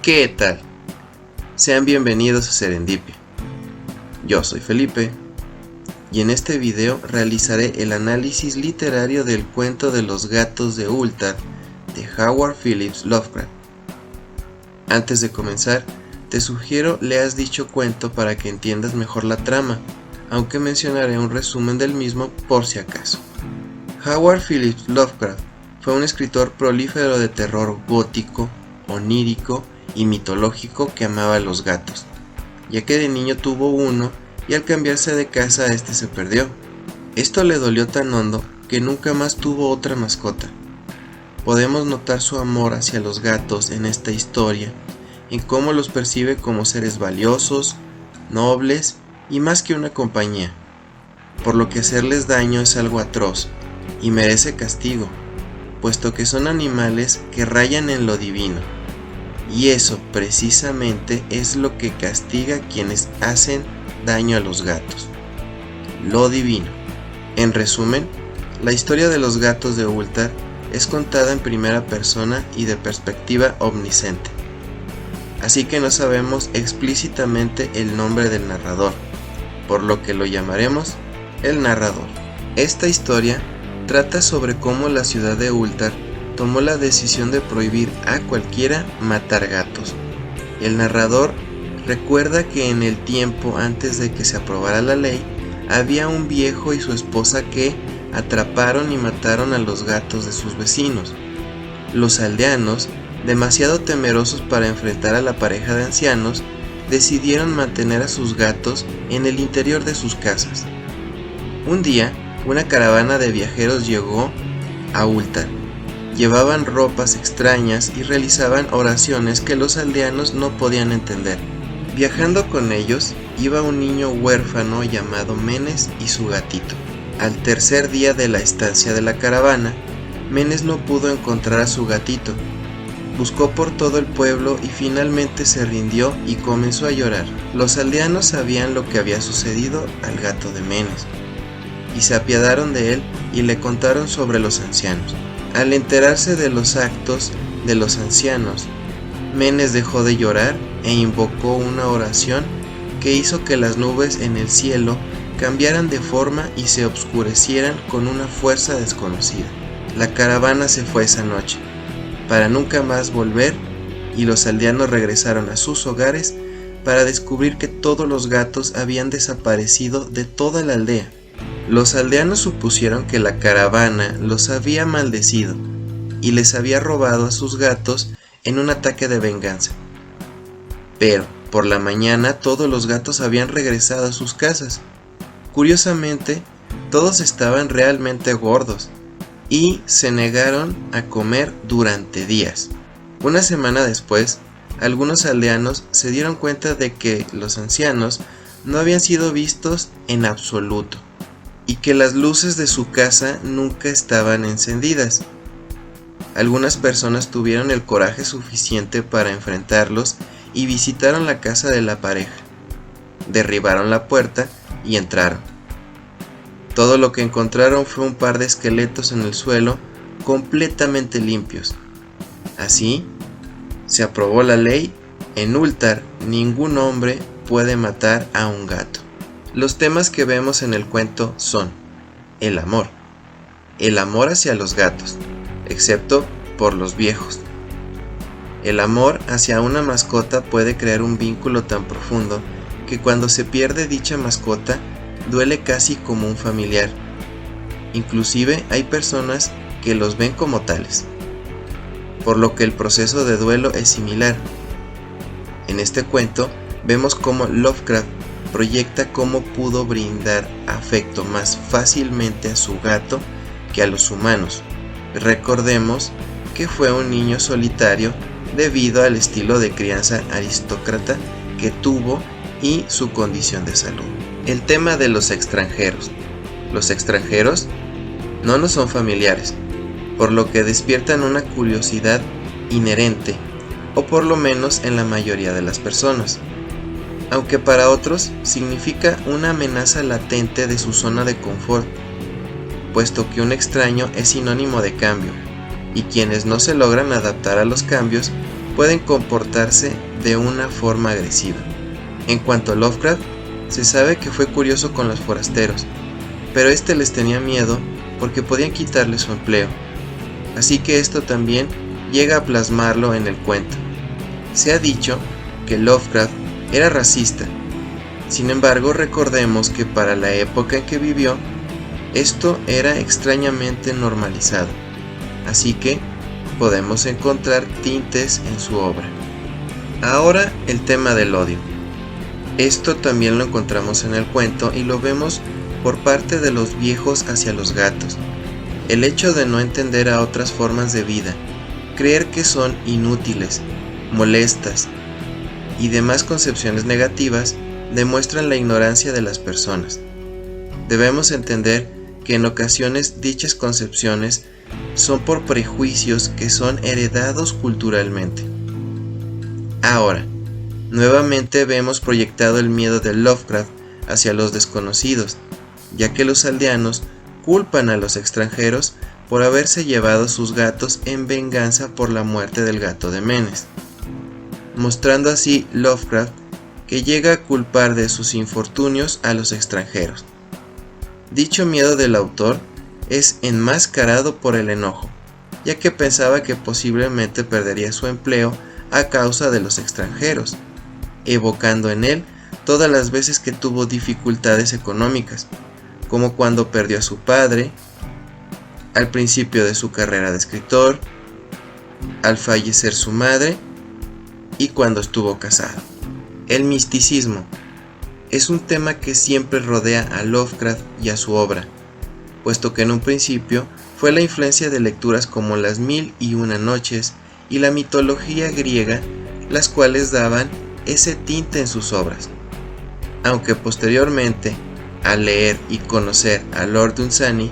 ¿Qué tal? Sean bienvenidos a Serendipia. Yo soy Felipe y en este video realizaré el análisis literario del cuento de los gatos de Ulthar de Howard Phillips Lovecraft. Antes de comenzar, te sugiero leas dicho cuento para que entiendas mejor la trama, aunque mencionaré un resumen del mismo por si acaso. Howard Phillips Lovecraft fue un escritor prolífero de terror gótico, onírico y mitológico que amaba a los gatos, ya que de niño tuvo uno y al cambiarse de casa este se perdió. Esto le dolió tan hondo que nunca más tuvo otra mascota. Podemos notar su amor hacia los gatos en esta historia, en cómo los percibe como seres valiosos, nobles y más que una compañía, por lo que hacerles daño es algo atroz y merece castigo, puesto que son animales que rayan en lo divino. Y eso precisamente es lo que castiga a quienes hacen daño a los gatos: lo divino. En resumen, la historia de los gatos de Ulthar es contada en primera persona y de perspectiva omnisciente, así que no sabemos explícitamente el nombre del narrador, por lo que lo llamaremos el narrador. Esta historia trata sobre cómo la ciudad de Ulthar tomó la decisión de prohibir a cualquiera matar gatos. El narrador recuerda que en el tiempo antes de que se aprobara la ley, había un viejo y su esposa que atraparon y mataron a los gatos de sus vecinos. Los aldeanos, demasiado temerosos para enfrentar a la pareja de ancianos, decidieron mantener a sus gatos en el interior de sus casas. Un día, una caravana de viajeros llegó a Ulthar. Llevaban ropas extrañas y realizaban oraciones que los aldeanos no podían entender. Viajando con ellos iba un niño huérfano llamado Menes y su gatito. Al tercer día de la estancia de la caravana, Menes no pudo encontrar a su gatito. Buscó por todo el pueblo y finalmente se rindió y comenzó a llorar. Los aldeanos sabían lo que había sucedido al gato de Menes y se apiadaron de él y le contaron sobre los ancianos. Al enterarse de los actos de los ancianos, Menes dejó de llorar e invocó una oración que hizo que las nubes en el cielo cambiaran de forma y se oscurecieran con una fuerza desconocida. La caravana se fue esa noche, para nunca más volver, y los aldeanos regresaron a sus hogares para descubrir que todos los gatos habían desaparecido de toda la aldea. Los aldeanos supusieron que la caravana los había maldecido y les había robado a sus gatos en un ataque de venganza. Pero por la mañana todos los gatos habían regresado a sus casas. Curiosamente, todos estaban realmente gordos y se negaron a comer durante días. Una semana después, algunos aldeanos se dieron cuenta de que los ancianos no habían sido vistos en absoluto y que las luces de su casa nunca estaban encendidas. Algunas personas tuvieron el coraje suficiente para enfrentarlos y visitaron la casa de la pareja. Derribaron la puerta y entraron. Todo lo que encontraron fue un par de esqueletos en el suelo completamente limpios. Así, se aprobó la ley. En Ulthar, ningún hombre puede matar a un gato. Los temas que vemos en el cuento son el amor hacia los gatos, excepto por los viejos. El amor hacia una mascota puede crear un vínculo tan profundo que cuando se pierde dicha mascota, duele casi como un familiar. Inclusive hay personas que los ven como tales, por lo que el proceso de duelo es similar. En este cuento vemos cómo Lovecraft proyecta cómo pudo brindar afecto más fácilmente a su gato que a los humanos. Recordemos que fue un niño solitario debido al estilo de crianza aristócrata que tuvo y su condición de salud. El tema de los extranjeros. Los extranjeros no nos son familiares, por lo que despiertan una curiosidad inherente, o por lo menos en la mayoría de las personas, aunque para otros significa una amenaza latente de su zona de confort, puesto que un extraño es sinónimo de cambio, y quienes no se logran adaptar a los cambios pueden comportarse de una forma agresiva. En cuanto a Lovecraft, se sabe que fue curioso con los forasteros, pero este les tenía miedo porque podían quitarle su empleo, así que esto también llega a plasmarlo en el cuento. Se ha dicho que Lovecraft era racista, sin embargo recordemos que para la época en que vivió, esto era extrañamente normalizado, así que podemos encontrar tintes en su obra. Ahora el tema del odio. Esto también lo encontramos en el cuento y lo vemos por parte de los viejos hacia los gatos. El hecho de no entender a otras formas de vida, creer que son inútiles, molestas y demás concepciones negativas demuestran la ignorancia de las personas. Debemos entender que en ocasiones dichas concepciones son por prejuicios que son heredados culturalmente. Ahora, nuevamente vemos proyectado el miedo de Lovecraft hacia los desconocidos, ya que los aldeanos culpan a los extranjeros por haberse llevado sus gatos en venganza por la muerte del gato de Menes, mostrando así Lovecraft que llega a culpar de sus infortunios a los extranjeros. Dicho miedo del autor es enmascarado por el enojo, ya que pensaba que posiblemente perdería su empleo a causa de los extranjeros, evocando en él todas las veces que tuvo dificultades económicas, como cuando perdió a su padre, al principio de su carrera de escritor, al fallecer su madre y cuando estuvo casado. El misticismo es un tema que siempre rodea a Lovecraft y a su obra, puesto que en un principio fue la influencia de lecturas como Las Mil y Una Noches y la mitología griega, las cuales daban ese tinte en sus obras, aunque posteriormente, al leer y conocer a Lord Dunsany,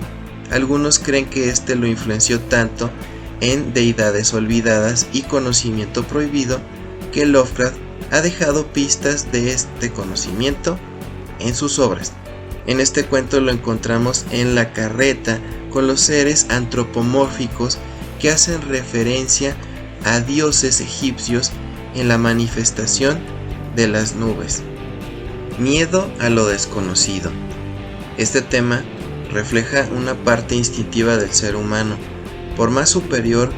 algunos creen que este lo influenció tanto en Deidades Olvidadas y Conocimiento Prohibido que Lovecraft ha dejado pistas de este conocimiento en sus obras. En este cuento lo encontramos en la carreta con los seres antropomórficos que hacen referencia a dioses egipcios en la manifestación de las nubes. Miedo a lo desconocido. Este tema refleja una parte instintiva del ser humano. Por más superior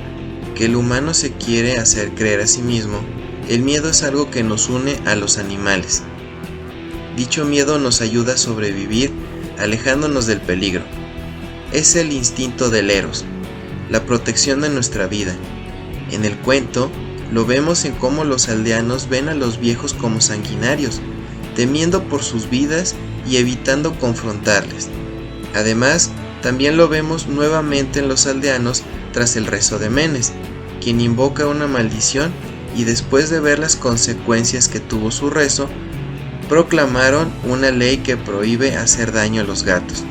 que el humano se quiere hacer creer a sí mismo, el miedo es algo que nos une a los animales. Dicho miedo nos ayuda a sobrevivir alejándonos del peligro. Es el instinto del Eros, la protección de nuestra vida. En el cuento lo vemos en cómo los aldeanos ven a los viejos como sanguinarios, temiendo por sus vidas y evitando confrontarles. Además, también lo vemos nuevamente en los aldeanos tras el rezo de Menes, quien invoca una maldición y después de ver las consecuencias que tuvo su rezo, proclamaron una ley que prohíbe hacer daño a los gatos,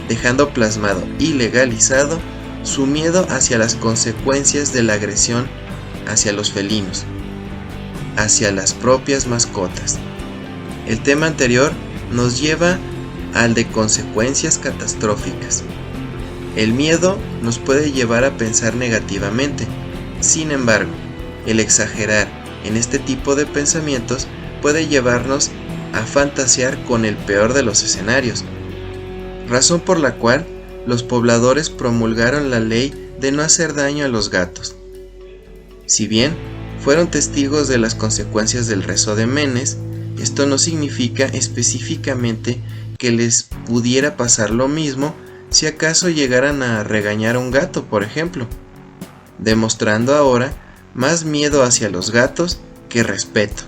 dejando plasmado y legalizado su miedo hacia las consecuencias de la agresión hacia los felinos, hacia las propias mascotas. El tema anterior nos lleva al de consecuencias catastróficas. El miedo nos puede llevar a pensar negativamente. Sin embargo, el exagerar en este tipo de pensamientos puede llevarnos a fantasear con el peor de los escenarios, razón por la cual los pobladores promulgaron la ley de no hacer daño a los gatos. Si bien fueron testigos de las consecuencias del rezo de Menes, esto no significa específicamente que les pudiera pasar lo mismo si acaso llegaran a regañar a un gato, por ejemplo, demostrando ahora más miedo hacia los gatos que respeto.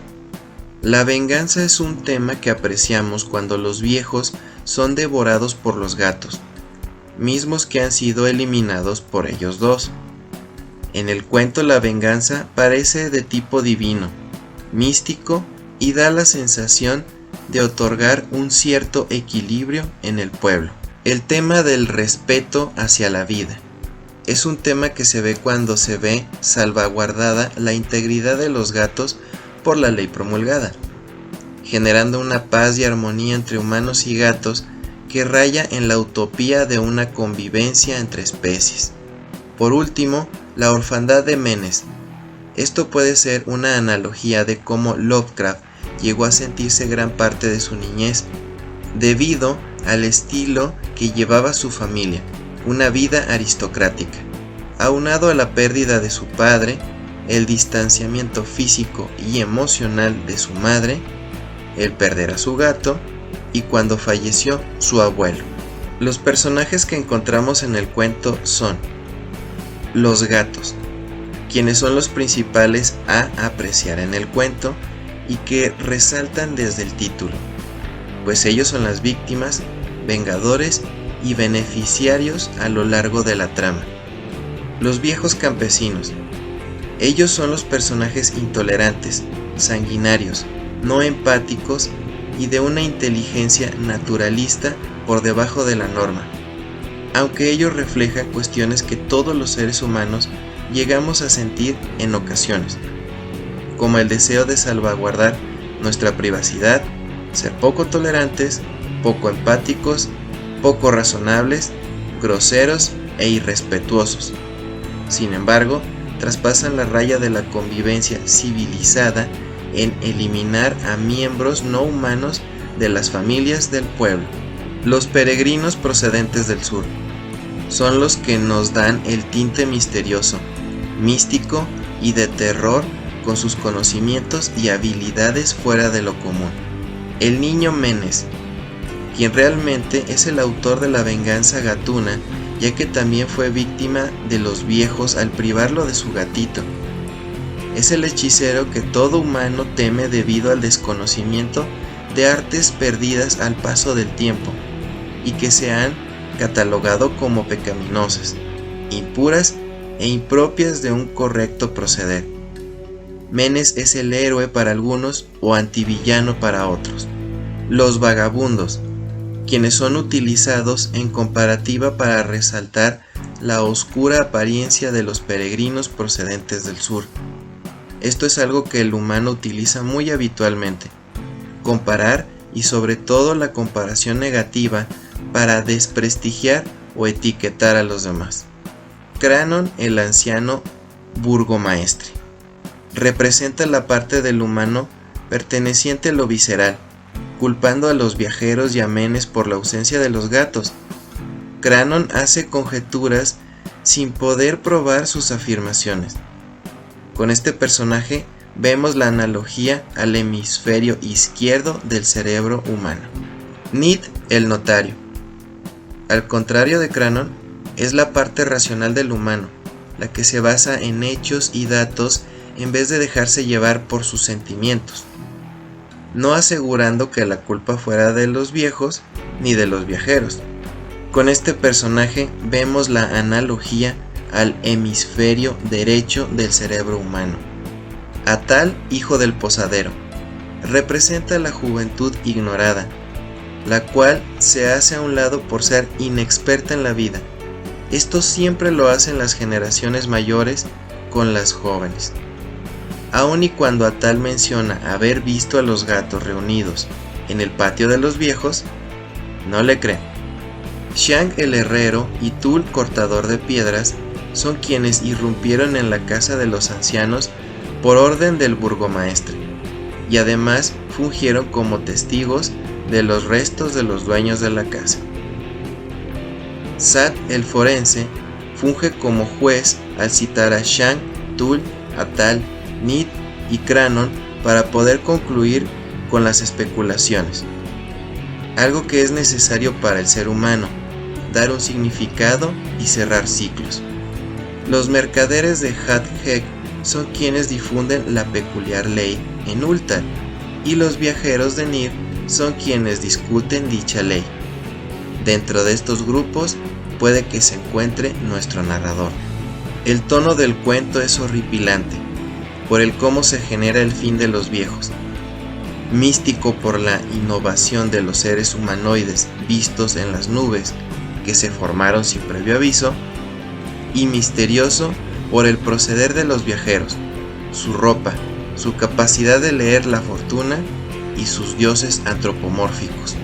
La venganza es un tema que apreciamos cuando los viejos son devorados por los gatos, mismos que han sido eliminados por ellos dos. En el cuento la venganza parece de tipo divino, místico y da la sensación de otorgar un cierto equilibrio en el pueblo. El tema del respeto hacia la vida es un tema que se ve cuando se ve salvaguardada la integridad de los gatos por la ley promulgada, generando una paz y armonía entre humanos y gatos que raya en la utopía de una convivencia entre especies. Por último, la orfandad de Menes. Esto puede ser una analogía de cómo Lovecraft llegó a sentirse gran parte de su niñez, debido al estilo que llevaba su familia, una vida aristocrática, aunado a la pérdida de su padre, el distanciamiento físico y emocional de su madre, el perder a su gato y cuando falleció su abuelo. Los personajes que encontramos en el cuento son los gatos, quienes son los principales a apreciar en el cuento y que resaltan desde el título, pues ellos son las víctimas, vengadores y beneficiarios a lo largo de la trama. Los viejos campesinos, ellos son los personajes intolerantes, sanguinarios, no empáticos y de una inteligencia naturalista por debajo de la norma, aunque ello refleja cuestiones que todos los seres humanos llegamos a sentir en ocasiones, como el deseo de salvaguardar nuestra privacidad, ser poco tolerantes, poco empáticos, poco razonables, groseros e irrespetuosos. Sin embargo, traspasan la raya de la convivencia civilizada en eliminar a miembros no humanos de las familias del pueblo. Los peregrinos procedentes del sur son los que nos dan el tinte misterioso, místico y de terror con sus conocimientos y habilidades fuera de lo común. El niño Menes, quien realmente es el autor de la venganza gatuna, ya que también fue víctima de los viejos al privarlo de su gatito. Es el hechicero que todo humano teme debido al desconocimiento de artes perdidas al paso del tiempo y que se han catalogado como pecaminosas, impuras e impropias de un correcto proceder. Menes es el héroe para algunos o antivillano para otros. Los vagabundos, quienes son utilizados en comparativa para resaltar la oscura apariencia de los peregrinos procedentes del sur. Esto es algo que el humano utiliza muy habitualmente, comparar y sobre todo la comparación negativa para desprestigiar o etiquetar a los demás. Cranon, el anciano burgomaestre, representa la parte del humano perteneciente a lo visceral, culpando a los viajeros y a Menes por la ausencia de los gatos. Cranon hace conjeturas sin poder probar sus afirmaciones. Con este personaje vemos la analogía al hemisferio izquierdo del cerebro humano. Nid, el notario. Al contrario de Cranon, es la parte racional del humano, la que se basa en hechos y datos en vez de dejarse llevar por sus sentimientos, no asegurando que la culpa fuera de los viejos ni de los viajeros. Con este personaje vemos la analogía al hemisferio derecho del cerebro humano. Atal, hijo del posadero, representa la juventud ignorada, la cual se hace a un lado por ser inexperta en la vida. Esto siempre lo hacen las generaciones mayores con las jóvenes. Aun y cuando Atal menciona haber visto a los gatos reunidos en el patio de los viejos, no le creen. Shang el herrero y Tul cortador de piedras son quienes irrumpieron en la casa de los ancianos por orden del burgomaestre, y además fungieron como testigos de los restos de los dueños de la casa. Sat el forense funge como juez al citar a Shang, Tul, Atal, Nid y Cranon para poder concluir con las especulaciones. Algo que es necesario para el ser humano, dar un significado y cerrar ciclos. Los mercaderes de Hat-Hek son quienes difunden la peculiar ley en Ultar, y los viajeros de Nir son quienes discuten dicha ley. Dentro de estos grupos puede que se encuentre nuestro narrador. El tono del cuento es horripilante, por el cómo se genera el fin de los viejos, místico por la innovación de los seres humanoides vistos en las nubes que se formaron sin previo aviso, y misterioso por el proceder de los viajeros, su ropa, su capacidad de leer la fortuna y sus dioses antropomórficos.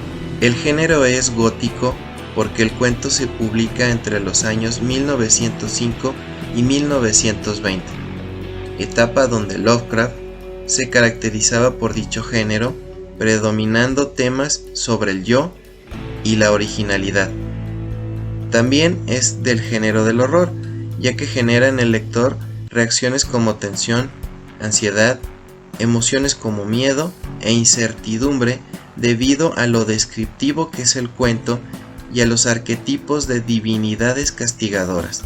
El género es gótico porque el cuento se publica entre los años 1905 y 1920. etapa donde Lovecraft se caracterizaba por dicho género, predominando temas sobre el yo y la originalidad. También es del género del horror, ya que genera en el lector reacciones como tensión, ansiedad, emociones como miedo e incertidumbre debido a lo descriptivo que es el cuento y a los arquetipos de divinidades castigadoras.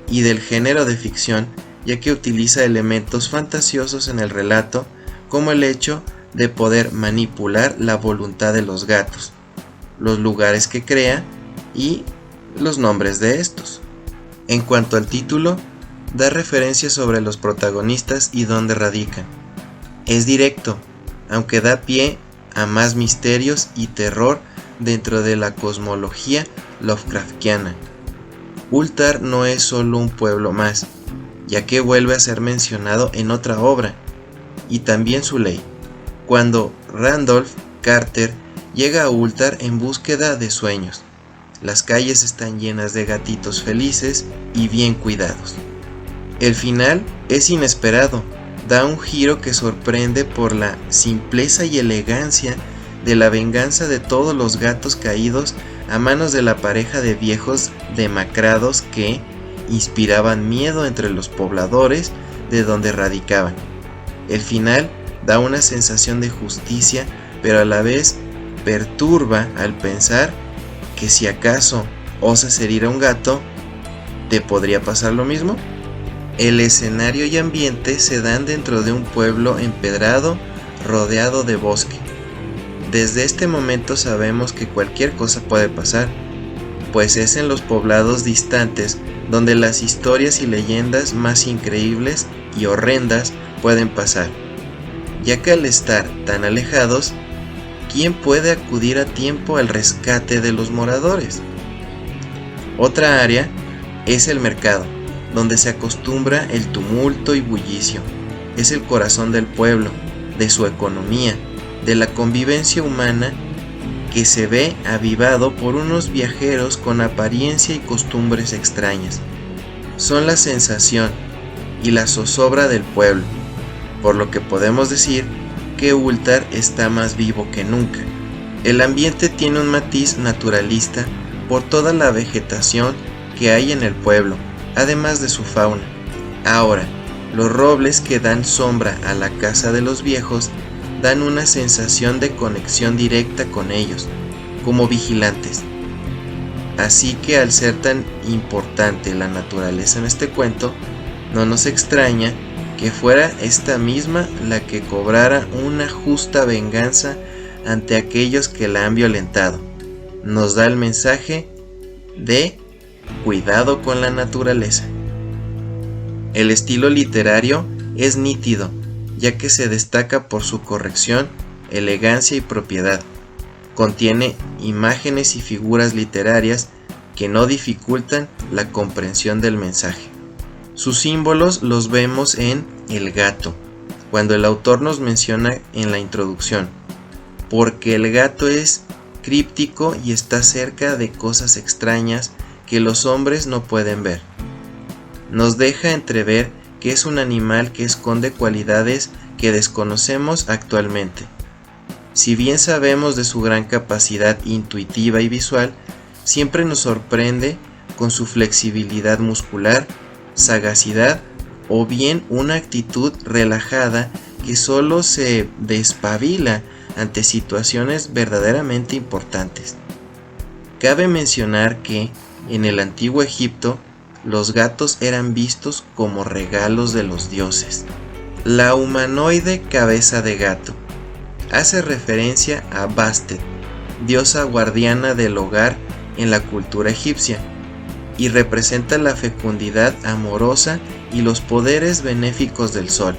Y del género de ficción, ya que utiliza elementos fantasiosos en el relato, como el hecho de poder manipular la voluntad de los gatos, los lugares que crea y los nombres de estos. En cuanto al título, da referencias sobre los protagonistas y dónde radican. Es directo, aunque da pie a más misterios y terror dentro de la cosmología Lovecraftiana. Ultar no es solo un pueblo más, ya que vuelve a ser mencionado en otra obra, y también su ley, cuando Randolph Carter llega a Ultar en búsqueda de sueños. Las calles están llenas de gatitos felices y bien cuidados. El final es inesperado, da un giro que sorprende por la simpleza y elegancia de la venganza de todos los gatos caídos a manos de la pareja de viejos demacrados que inspiraban miedo entre los pobladores de donde radicaban. El final da una sensación de justicia, pero a la vez perturba al pensar que si acaso osas herir a un gato, ¿te podría pasar lo mismo? El escenario y ambiente se dan dentro de un pueblo empedrado rodeado de bosque. Desde este momento sabemos que cualquier cosa puede pasar, pues es en los poblados distantes donde las historias y leyendas más increíbles y horrendas pueden pasar, ya que al estar tan alejados, ¿quién puede acudir a tiempo al rescate de los moradores? Otra área es el mercado, donde se acostumbra el tumulto y bullicio. Es el corazón del pueblo, de su economía, de la convivencia humana que se ve avivado por unos viajeros con apariencia y costumbres extrañas. Son la sensación y la zozobra del pueblo, por lo que podemos decir que Ultar está más vivo que nunca. El ambiente tiene un matiz naturalista por toda la vegetación que hay en el pueblo, además de su fauna. Ahora, los robles que dan sombra a la casa de los viejos dan una sensación de conexión directa con ellos, como vigilantes. Así que al ser tan importante la naturaleza en este cuento, no nos extraña que fuera esta misma la que cobrara una justa venganza ante aquellos que la han violentado. Nos da el mensaje de cuidado con la naturaleza. El estilo literario es nítido, ya que se destaca por su corrección, elegancia y propiedad. Contiene imágenes y figuras literarias que no dificultan la comprensión del mensaje. Sus símbolos los vemos en el gato, cuando el autor nos menciona en la introducción, porque el gato es críptico y está cerca de cosas extrañas que los hombres no pueden ver. Nos deja entrever que es un animal que esconde cualidades que desconocemos actualmente. Si bien sabemos de su gran capacidad intuitiva y visual, siempre nos sorprende con su flexibilidad muscular, sagacidad o bien una actitud relajada que solo se despabila ante situaciones verdaderamente importantes. Cabe mencionar que en el antiguo Egipto los gatos eran vistos como regalos de los dioses. La humanoide cabeza de gato hace referencia a Bastet, diosa guardiana del hogar en la cultura egipcia, y representa la fecundidad amorosa y los poderes benéficos del sol.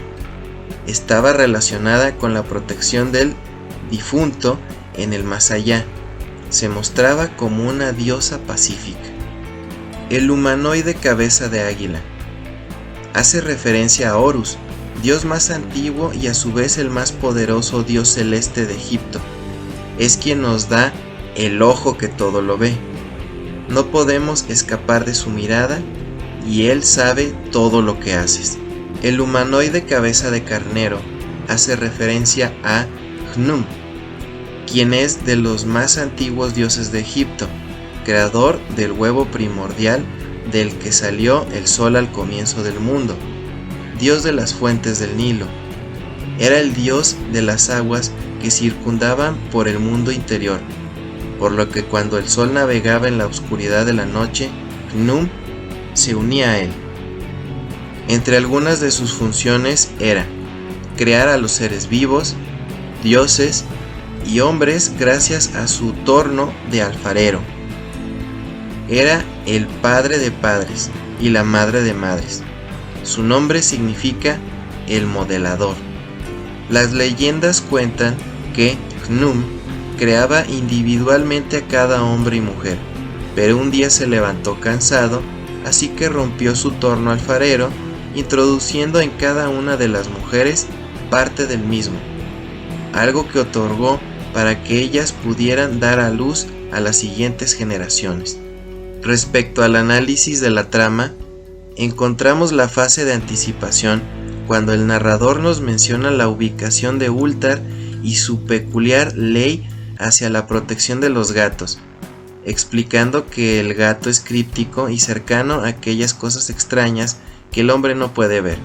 Estaba relacionada con la protección del difunto en el más allá. Se mostraba como una diosa pacífica. El humanoide cabeza de águila hace referencia a Horus, dios más antiguo y a su vez el más poderoso dios celeste de Egipto. Es quien nos da el ojo que todo lo ve. No podemos escapar de su mirada y él sabe todo lo que haces. El humanoide cabeza de carnero hace referencia a Khnum, quien es de los más antiguos dioses de Egipto, creador del huevo primordial del que salió el sol al comienzo del mundo, dios de las fuentes del Nilo. Era el dios de las aguas que circundaban por el mundo interior, por lo que cuando el sol navegaba en la oscuridad de la noche, Khnum se unía a él. Entre algunas de sus funciones era crear a los seres vivos, dioses y hombres gracias a su torno de alfarero. Era el padre de padres y la madre de madres. Su nombre significa el modelador. Las leyendas cuentan que Khnum creaba individualmente a cada hombre y mujer, pero un día se levantó cansado, así que rompió su torno alfarero, introduciendo en cada una de las mujeres parte del mismo, algo que otorgó para que ellas pudieran dar a luz a las siguientes generaciones. Respecto al análisis de la trama, encontramos la fase de anticipación cuando el narrador nos menciona la ubicación de Ulthar y su peculiar ley hacia la protección de los gatos, explicando que el gato es críptico y cercano a aquellas cosas extrañas que el hombre no puede ver,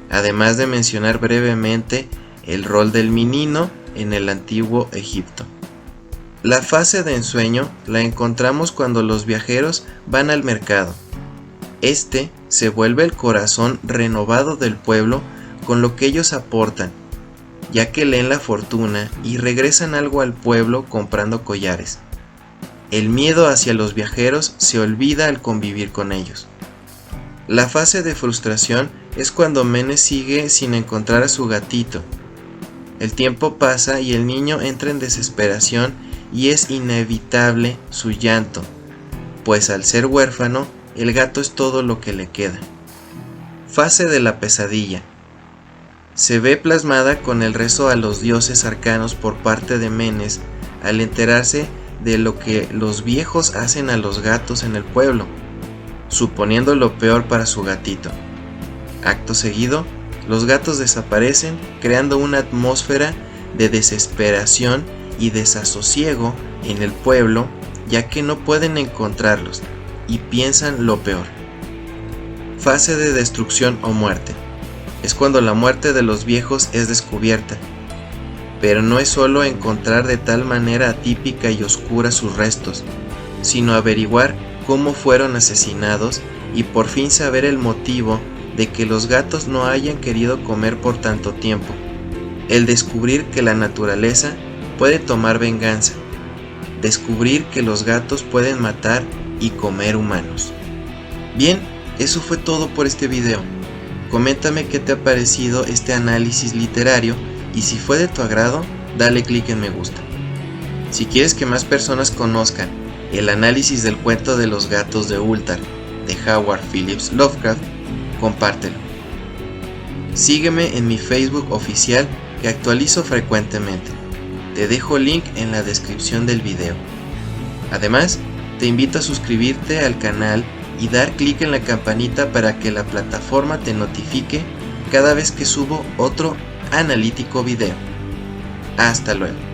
además de mencionar brevemente el rol del menino en el antiguo Egipto. La fase de ensueño la encontramos cuando los viajeros van al mercado. Este se vuelve el corazón renovado del pueblo con lo que ellos aportan, ya que leen la fortuna y regresan algo al pueblo comprando collares. El miedo hacia los viajeros se olvida al convivir con ellos. La fase de frustración es cuando Menes sigue sin encontrar a su gatito. El tiempo pasa y el niño entra en desesperación y es inevitable su llanto, pues al ser huérfano, el gato es todo lo que le queda. Fase de la pesadilla. Se ve plasmada con el rezo a los dioses arcanos por parte de Menes al enterarse de lo que los viejos hacen a los gatos en el pueblo, suponiendo lo peor para su gatito. Acto seguido, los gatos desaparecen, creando una atmósfera de desesperación y desasosiego en el pueblo, ya que no pueden encontrarlos y piensan lo peor. Fase de destrucción o muerte. Es cuando la muerte de los viejos es descubierta, pero no es solo encontrar de tal manera atípica y oscura sus restos, sino averiguar cómo fueron asesinados y por fin saber el motivo de que los gatos no hayan querido comer por tanto tiempo. El descubrir que la naturaleza puede tomar venganza, descubrir que los gatos pueden matar y comer humanos. Bien, eso fue todo por este video. Coméntame qué te ha parecido este análisis literario y si fue de tu agrado, dale clic en me gusta. Si quieres que más personas conozcan el análisis del cuento de los gatos de Ulthar de Howard Phillips Lovecraft, compártelo. Sígueme en mi Facebook oficial que actualizo frecuentemente. Te dejo el link en la descripción del video. Además, te invito a suscribirte al canal y dar clic en la campanita para que la plataforma te notifique cada vez que subo otro analítico video. Hasta luego.